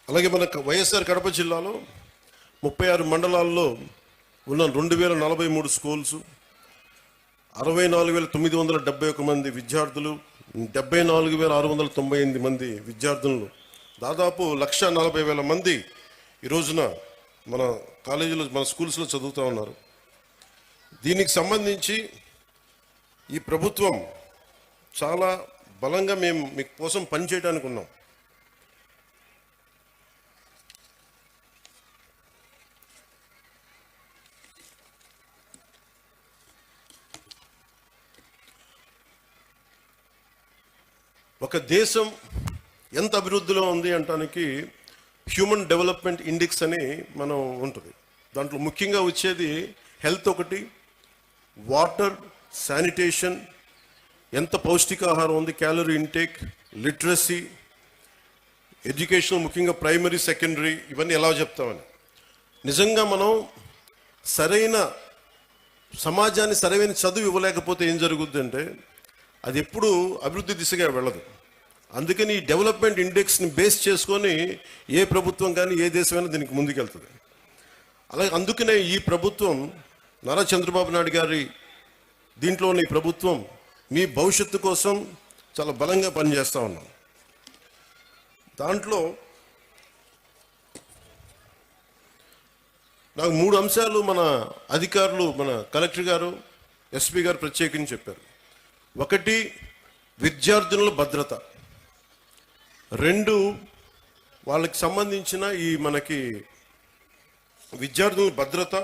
అలాగే మన వైఎస్ఆర్ కడప జిల్లాలో 36 మండలాల్లో ఉన్న 2043 స్కూల్స్, 64,971 మంది విద్యార్థులు, 74,698 మంది విద్యార్థులను, దాదాపు 1,40,000 మంది ఈ రోజున మన కాలేజీలో మన స్కూల్స్లో చదువుతూ ఉన్నారు. దీనికి సంబంధించి ఈ ప్రభుత్వం చాలా బలంగా మేము మీ కోసం పనిచేయడానికి ఉన్నాం. ఒక దేశం ఎంత అభివృద్ధిలో ఉంది అంటానికి హ్యూమన్ డెవలప్మెంట్ ఇండెక్స్ అని మనం ఉంటుంది. దాంట్లో ముఖ్యంగా వచ్చేది హెల్త్ ఒకటి, వాటర్, శానిటేషన్, ఎంత పౌష్టికాహారం ఉంది, క్యాలరీ ఇంటేక్, లిటరసీ, ఎడ్యుకేషన్, ముఖ్యంగా ప్రైమరీ, సెకండరీ, ఇవన్నీ ఎలా చెప్తామని. నిజంగా మనం సరైన సమాజాన్ని సరైన చదువు ఇవ్వలేకపోతే ఏం జరుగుద్ది అంటే అది ఎప్పుడు అభివృద్ధి దిశగా వెళ్ళదు. అందుకని ఈ డెవలప్మెంట్ ఇండెక్స్ని బేస్ చేసుకొని ఏ ప్రభుత్వం కానీ ఏ దేశమైనా దీనికి ముందుకెళ్తుంది. అలాగే అందుకనే ఈ ప్రభుత్వం నారా చంద్రబాబు నాయుడు గారి దీంట్లోని ప్రభుత్వం మీ భవిష్యత్తు కోసం చాలా బలంగా పనిచేస్తూ ఉన్నాం. దాంట్లో నాకు 3 అంశాలు మన అధికారులు, మన కలెక్టర్ గారు, ఎస్పీ గారు ప్రత్యేకించి చెప్పారు. 1, విద్యార్థుల భద్రత. 2, వాళ్ళకి సంబంధించిన ఈ మనకి విద్యార్థుల భద్రత.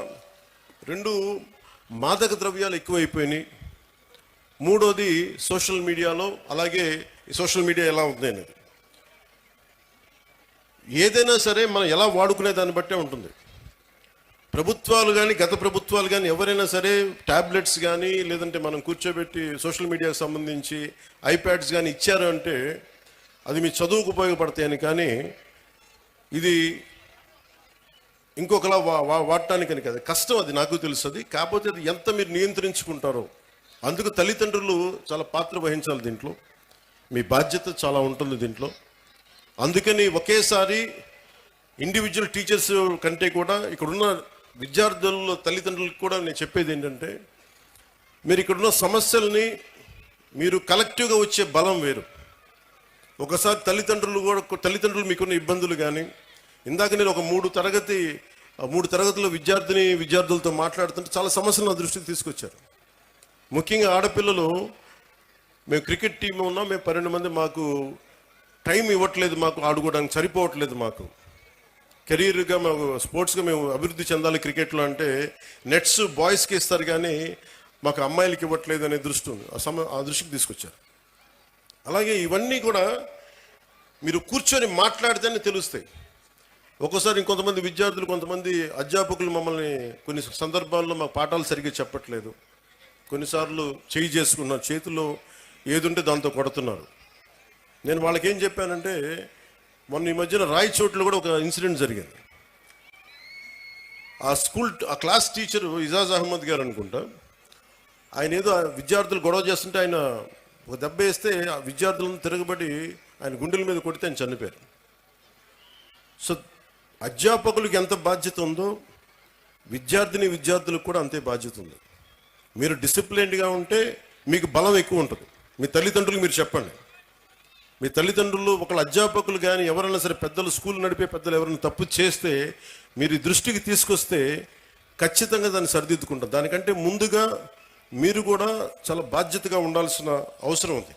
2, మాదక ద్రవ్యాలు ఎక్కువైపోయినాయి. 3వది సోషల్ మీడియాలో, అలాగే సోషల్ మీడియా ఎలా ఉంది అనేది. ఏదైనా సరే మనం ఎలా వాడుకునే దాన్ని బట్టే ఉంటుంది. ప్రభుత్వాలు కానీ, గత ప్రభుత్వాలు కానీ ఎవరైనా సరే ట్యాబ్లెట్స్ కానీ, లేదంటే మనం కూర్చోబెట్టి సోషల్ మీడియాకి సంబంధించి ఐప్యాడ్స్ కానీ ఇచ్చారు అంటే అది మీ చదువుకు ఉపయోగపడతాయని, కానీ ఇది ఇంకొకలా వాడటానికని కదా. కష్టం, అది నాకు తెలుస్తుంది. కాకపోతే అది ఎంత మీరు నియంత్రించుకుంటారో, అందుకు తల్లిదండ్రులు చాలా పాత్ర వహించాలి దీంట్లో. మీ బాధ్యత చాలా ఉంటుంది దీంట్లో. అందుకని ఒకేసారి ఇండివిజువల్ టీచర్స్ కంటే కూడా ఇక్కడున్న విద్యార్థుల తల్లిదండ్రులకు కూడా నేను చెప్పేది ఏంటంటే, మీరు ఇక్కడున్న సమస్యల్ని మీరు కలెక్టివ్గా వచ్చే బలం వేరు. ఒకసారి తల్లిదండ్రులు మీకున్న ఇబ్బందులు కానీ, ఇందాక నేను ఒక 3 తరగతుల విద్యార్థులతో మాట్లాడుతుంటే చాలా సమస్యలు నా దృష్టికి తీసుకొచ్చారు. ముఖ్యంగా ఆడపిల్లలు, మేము క్రికెట్ టీం ఉన్నాం, మేము 12 మంది, మాకు టైం ఇవ్వట్లేదు, మాకు ఆడుకోవడానికి సరిపోవట్లేదు, మాకు కెరీర్గా మాకు స్పోర్ట్స్గా మేము అభివృద్ధి చెందాలి క్రికెట్లో అంటే నెట్స్ బాయ్స్కి ఇస్తారు కానీ మాకు అమ్మాయిలకి ఇవ్వట్లేదు అనే దృష్టి ఉంది. ఆ దృష్టికి తీసుకొచ్చారు. అలాగే ఇవన్నీ కూడా మీరు కూర్చొని మాట్లాడితేనే తెలుస్తాయి. ఒక్కోసారి ఇంకొంతమంది విద్యార్థులు, కొంతమంది అధ్యాపకులు మమ్మల్ని కొన్ని సందర్భాల్లో మాకు పాఠాలు సరిగ్గా చెప్పట్లేదు, కొన్నిసార్లు చేయి చేసుకున్నారు, చేతిలో ఏది ఉంటే దాంతో కొడుతున్నారు. నేను వాళ్ళకి ఏం చెప్పానంటే, మొన్న ఈ మధ్యన రాయచోట్లో కూడా ఒక ఇన్సిడెంట్ జరిగింది. ఆ క్లాస్ టీచరు ఇజాజ్ అహ్మద్ గారు అనుకుంటా, ఆయన ఏదో విద్యార్థులు గొడవ చేస్తుంటే ఆయన ఒక దెబ్బ వేస్తే ఆ విద్యార్థులను తిరగబడి ఆయన గుండెల మీద కొడితే ఆయన చనిపోయారు. సో అధ్యాపకులకు ఎంత బాధ్యత ఉందో విద్యార్థులకు కూడా అంతే బాధ్యత ఉంది. మీరు డిసిప్లిన్డ్గా ఉంటే మీకు బలం ఎక్కువ ఉంటుంది. మీ తల్లిదండ్రులకు మీరు చెప్పండి. మీ తల్లిదండ్రులు, ఒకళ్ళ అధ్యాపకులు కానీ ఎవరైనా సరే, పెద్దలు, స్కూల్ నడిపే పెద్దలు ఎవరైనా తప్పు చేస్తే మీరు దృష్టికి తీసుకొస్తే ఖచ్చితంగా దాన్ని సరిదిద్దుకుంటారు. దానికంటే ముందుగా మీరు కూడా చాలా బాధ్యతగా ఉండాల్సిన అవసరం ఉంది.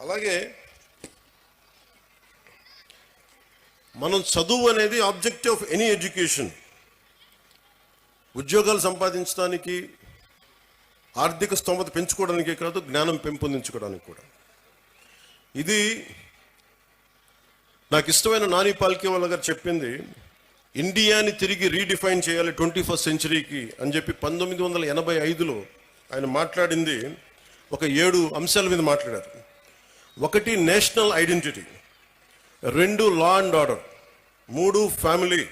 అలాగే మనం చదువు అనేది ఆబ్జెక్టివ్ ఆఫ్ ఎనీ ఎడ్యుకేషన్. ఉద్యోగాలు సంపాదించడానికి, ఆర్థిక స్తోమత పెంచుకోవడానికే కాదు, జ్ఞానం పెంపొందించుకోవడానికి కూడా. ఇది నాకు ఇష్టమైన నాని పాల్కేవాల గారు చెప్పింది. ఇండియాని తిరిగి రీడిఫైన్ చేయాలి 21st సెంచరీకి అని చెప్పి 1985లో ఆయన మాట్లాడింది. ఒక 7 అంశాల మీద మాట్లాడారు. 1, national identity. 2, law and order. 3, family.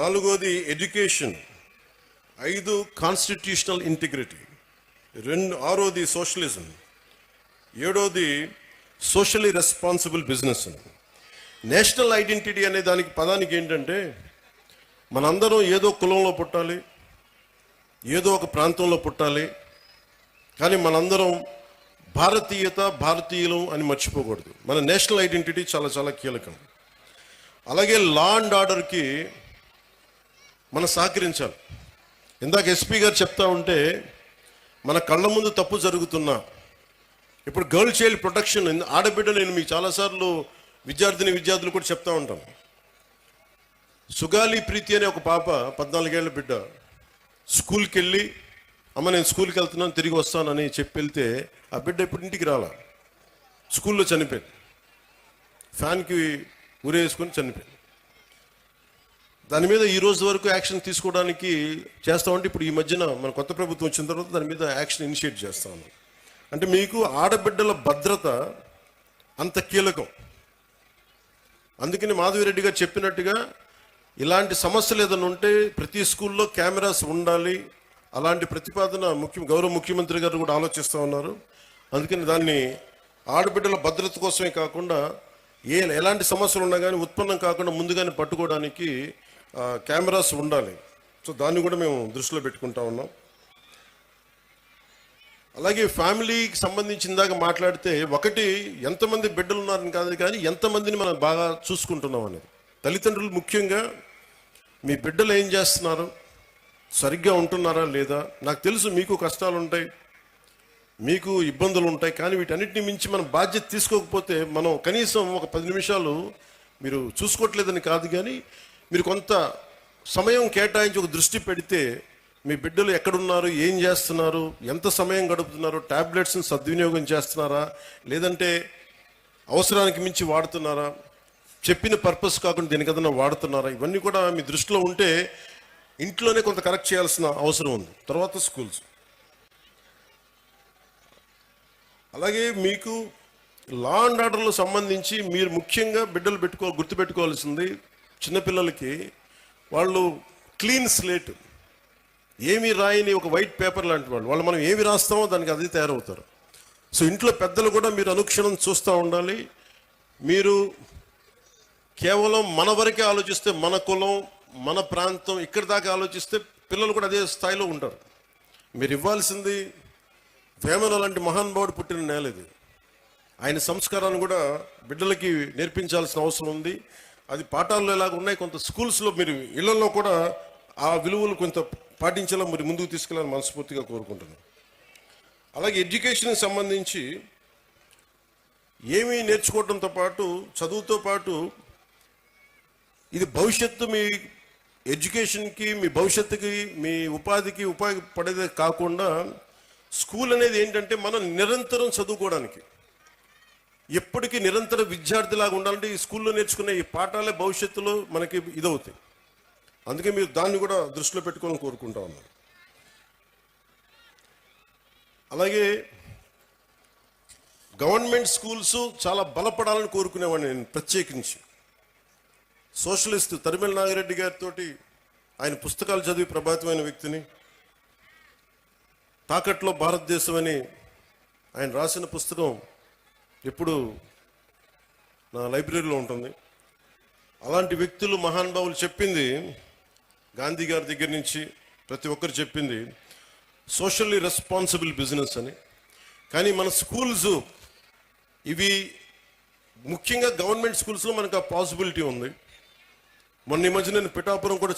4వది ఎడ్యుకేషన్. 5, constitutional integrity. 6వది సోషలిజం. 7వది socially responsible business. National identity అనే దానికి పదానికి ఏంటంటే మనందరం ఏదో కులంలో పుట్టాలి, ఏదో ఒక ప్రాంతంలో పుట్టాలి, కానీ మనందరం భారతీయులం అని మర్చిపోకూడదు. మన నేషనల్ ఐడెంటిటీ చాలా చాలా కీలకం. అలాగే లా అండ్ ఆర్డర్కి మనం సహకరించాలి. ఇందాక ఎస్పీ గారు చెప్తా ఉంటే మన కళ్ళ ముందు తప్పు జరుగుతున్నా, ఇప్పుడు గర్ల్ చైల్డ్ ప్రొటెక్షన్, ఆడబిడ్డ, నేను మీకు చాలాసార్లు విద్యార్థులు కూడా చెప్తా ఉంటాను. సుగాలి ప్రీతి అనే ఒక పాప 14 ఏళ్ల బిడ్డ స్కూల్కి వెళ్ళి, అమ్మ నేను స్కూల్కి వెళ్తున్నాను తిరిగి వస్తానని చెప్పి వెళ్తే ఆ బిడ్డ ఇప్పుడు ఇంటికి రాలా, స్కూల్లో చనిపోయింది. ఫ్యాన్కి ఉరేసుకొని చనిపోయింది. దాని మీద ఈ రోజు వరకు యాక్షన్ తీసుకోవడానికి చేస్తామంటే ఇప్పుడు ఈ మధ్యన మన కొత్త ప్రభుత్వం వచ్చిన తర్వాత దాని మీద యాక్షన్ ఇనిషియేట్ చేస్తా ఉన్నాం. అంటే మీకు ఆడబిడ్డల భద్రత అంత కీలకం. అందుకని మాధవిరెడ్డి గారు చెప్పినట్టుగా ఇలాంటి సమస్యలు ఏదైనా ఉంటే ప్రతి స్కూల్లో కెమెరాస్ ఉండాలి. అలాంటి ప్రతిపాదన గౌరవ ముఖ్యమంత్రి గారు కూడా ఆలోచిస్తూ ఉన్నారు. అందుకని దాన్ని ఆడబిడ్డల భద్రత కోసమే కాకుండా ఎలాంటి సమస్యలు ఉన్నా కానీ ఉత్పన్నం కాకుండా ముందుగానే పట్టుకోవడానికి కెమెరాస్ ఉండాలి. సో దాన్ని కూడా మేము దృష్టిలో పెట్టుకుంటా ఉన్నాం. అలాగే ఫ్యామిలీకి సంబంధించిన దాకా మాట్లాడితే, ఒకటి ఎంతమంది బిడ్డలు ఉన్నారని కాదు, కానీ ఎంతమందిని మనం బాగా చూసుకుంటున్నాం అనేది. తల్లిదండ్రులు ముఖ్యంగా మీ బిడ్డలు ఏం చేస్తున్నారు, సరిగ్గా ఉంటున్నారా లేదా. నాకు తెలుసు మీకు కష్టాలు ఉంటాయి, మీకు ఇబ్బందులు ఉంటాయి, కానీ వీటన్నిటిని మించి మనం బాధ్యత తీసుకోకపోతే మనం కనీసం ఒక 10 నిమిషాలు మీరు చూసుకోవట్లేదని కాదు, కానీ మీరు కొంత సమయం కేటాయించి ఒక దృష్టి పెడితే మీ బిడ్డలు ఎక్కడున్నారు, ఏం చేస్తున్నారు, ఎంత సమయం గడుపుతున్నారు, టాబ్లెట్స్ని సద్వినియోగం చేస్తున్నారా, లేదంటే అవసరానికి మించి వాడుతున్నారా, చెప్పిన పర్పస్ కాకుండా దేనికదన్నా వాడుతున్నారా, ఇవన్నీ కూడా మీ దృష్టిలో ఉంటే ఇంట్లోనే కొంత కరెక్ట్ చేయాల్సిన అవసరం ఉంది. తర్వాత స్కూల్స్. అలాగే మీకు లా అండ్ ఆర్డర్లో సంబంధించి మీరు ముఖ్యంగా బిడ్డలు గుర్తుపెట్టుకోవాల్సింది, చిన్నపిల్లలకి వాళ్ళు క్లీన్ స్లేట్, ఏమీ రాయని ఒక వైట్ పేపర్ లాంటి వాళ్ళు మనం ఏమి రాస్తామో దానికి అది తయారవుతారు. సో ఇంట్లో పెద్దలు కూడా మీరు అనుక్షణం చూస్తూ ఉండాలి. మీరు కేవలం మన వరకే ఆలోచిస్తే, మన కులం, మన ప్రాంతం, ఇక్కడి దాకా ఆలోచిస్తే పిల్లలు కూడా అదే స్థాయిలో ఉంటారు. మీరు ఇవ్వాల్సింది వేమన లాంటి మహానుభావుడు పుట్టిన నేల ఇది. ఆయన సంస్కారాన్ని కూడా బిడ్డలకి నేర్పించాల్సిన అవసరం ఉంది. అది పాఠాల్లో ఎలాగ ఉన్నాయి, కొంత స్కూల్స్లో మీరు ఇళ్లలో కూడా ఆ విలువలు కొంత పాటించేలా మరి ముందుకు తీసుకెళ్ళాలని మనస్ఫూర్తిగా కోరుకుంటున్నాను. అలాగే ఎడ్యుకేషన్కి సంబంధించి ఏమీ నేర్చుకోవడంతో పాటు, చదువుతో పాటు, ఇది భవిష్యత్తు మీ ఎడ్యుకేషన్కి, మీ భవిష్యత్తుకి, మీ ఉపాధికి ఉపయోగపడేదే కాకుండా స్కూల్ అనేది ఏంటంటే మనం నిరంతరం చదువుకోవడానికి, ఎప్పటికీ నిరంతర విద్యార్థిలాగా ఉండాలంటే ఈ స్కూల్లో నేర్చుకునే ఈ పాఠాలే భవిష్యత్తులో మనకి ఇదవుతాయి. అందుకే మీరు దాన్ని కూడా దృష్టిలో పెట్టుకోవాలని కోరుకుంటా ఉన్నాను. అలాగే గవర్నమెంట్ స్కూల్స్ చాలా బలపడాలని కోరుకునేవాడిని నేను ప్రత్యేకించి. సోషలిస్ట్ తరిమెల నాగిరెడ్డి గారితో ఆయన పుస్తకాలు చదివి ప్రభావితమైన వ్యక్తిని. తాకట్లో భారతదేశం అని ఆయన రాసిన పుస్తకం ఎప్పుడు నా లైబ్రరీలో ఉంటుంది. అలాంటి వ్యక్తులు, మహానుభావులు చెప్పింది, గాంధీ గారి దగ్గర నుంచి ప్రతి ఒక్కరు చెప్పింది సోషల్లీ రెస్పాన్సిబుల్ బిజినెస్ అని. కానీ మన స్కూల్స్ ఇవి ముఖ్యంగా గవర్నమెంట్ స్కూల్స్లో మనకు ఆ పాసిబిలిటీ ఉంది. మొన్న ఈ మధ్య నేను పిఠాపురం కూడా